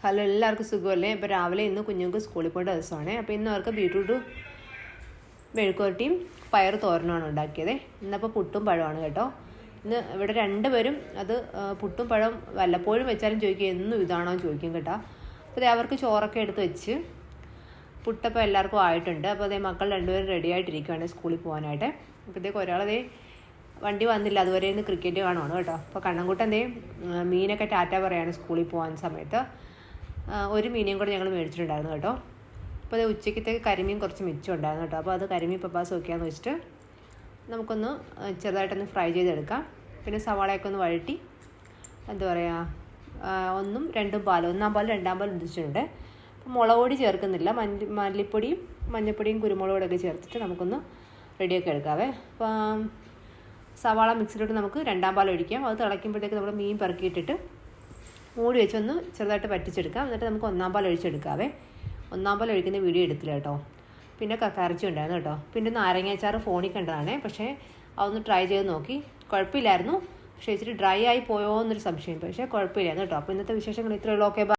Hello, എല്ലാവർക്കും സുഖമല്ലേ? ഇപ്പോൾ രാവിലെ ഇന്ന് കുഞ്ഞുങ്ങൾക്ക് സ്കൂളിൽ പോകേണ്ട ദിവസമാണ്. അപ്പോൾ ഇന്ന് അവർക്ക് ബീട്രൂട്ട് മെഴുക്കുവരട്ടിയും പയർ തോരനുമാണ് ഉണ്ടാക്കിയത്. ഇന്നപ്പോൾ പുട്ടും പഴമാണ് കേട്ടോ. ഇന്ന് ഇവിടെ രണ്ടുപേരും അത് പുട്ടും പഴം വല്ലപ്പോഴും വെച്ചാലും ചോദിക്കും, എന്നും ഇതാണോ എന്ന് ചോദിക്കും കേട്ടോ. അപ്പോൾ അവർക്ക് ചോറൊക്കെ എടുത്ത് വെച്ച് പുട്ടപ്പോൾ എല്ലാവർക്കും ആയിട്ടുണ്ട്. അപ്പോൾ അതേ മക്കൾ രണ്ടുപേരും റെഡി ആയിട്ടിരിക്കുകയാണ് സ്കൂളിൽ പോകാനായിട്ട്. അപ്പോഴത്തേക്ക് ഒരാളതേ വണ്ടി വന്നില്ല, അതുവരെ ഇന്ന് ക്രിക്കറ്റ് കാണുവാണ് കേട്ടോ. അപ്പോൾ കണ്ണൻകുട്ടൻ മീനൊക്കെ ടാറ്റ പറയാണ് സ്കൂളിൽ പോകാൻ സമയത്ത്. ഒരു മീനെയും കൂടെ ഞങ്ങൾ മേടിച്ചിട്ടുണ്ടായിരുന്നു കേട്ടോ. അപ്പോൾ അത് ഉച്ചയ്ക്കത്തേക്ക് കരിമീൻ കുറച്ച് മിച്ചം ഉണ്ടായിരുന്നു കേട്ടോ. അപ്പോൾ അത് കരിമീൻ പപ്പാസ് വയ്ക്കാമെന്ന് വെച്ചിട്ട് നമുക്കൊന്ന് ചെറുതായിട്ടൊന്ന് ഫ്രൈ ചെയ്തെടുക്കാം. പിന്നെ സവാളയൊക്കെ ഒന്ന് വഴറ്റി എന്താ പറയുക, 1ഉം 2ഉം പാൽ, 1ആം പാൽ 2ആം പാൽ ഉദിച്ചിട്ടുണ്ട്. അപ്പോൾ മുളക് പൊടി ചേർക്കുന്നില്ല, മല്ലിപ്പൊടിയും മഞ്ഞൾപ്പൊടിയും കുരുമുളക് പൊടിയൊക്കെ ചേർത്തിട്ട് നമുക്കൊന്ന് റെഡിയാക്കി എടുക്കാവേ. അപ്പം സവാള മിക്സിയിലിട്ട് നമുക്ക് 2ആം പാൽ ഒഴിക്കാം. അത് തിളയ്ക്കുമ്പോഴത്തേക്ക് നമ്മൾ മീൻ പെറുക്കിയിട്ടിട്ട് മൂടി വെച്ചൊന്ന് ചെറുതായിട്ട് പറ്റിച്ചെടുക്കാം. എന്നിട്ട് നമുക്ക് 1ആം പാൽ ഒഴിച്ചെടുക്കാവേ. 1ആം പാൽ ഒഴിക്കുന്ന വീഡിയോ എടുത്തില്ല കേട്ടോ. പിന്നെ കക്കറച്ചി ഉണ്ടായിരുന്നു കേട്ടോ. പിന്നെ നാരങ്ങാച്ചാറ് ഫോണിൽ കണ്ടതാണേ, പക്ഷേ അതൊന്ന് ട്രൈ ചെയ്ത് നോക്കി, കുഴപ്പമില്ലായിരുന്നു. പക്ഷേ ഇച്ചിരി ഡ്രൈ ആയി പോയോ എന്നൊരു സംശയം, പക്ഷേ കുഴപ്പമില്ലായിരുന്നു കേട്ടോ. അപ്പോൾ ഇന്നത്തെ വിശേഷങ്ങൾ ഇത്രയേ ഉള്ളൂ. ഓക്കെ.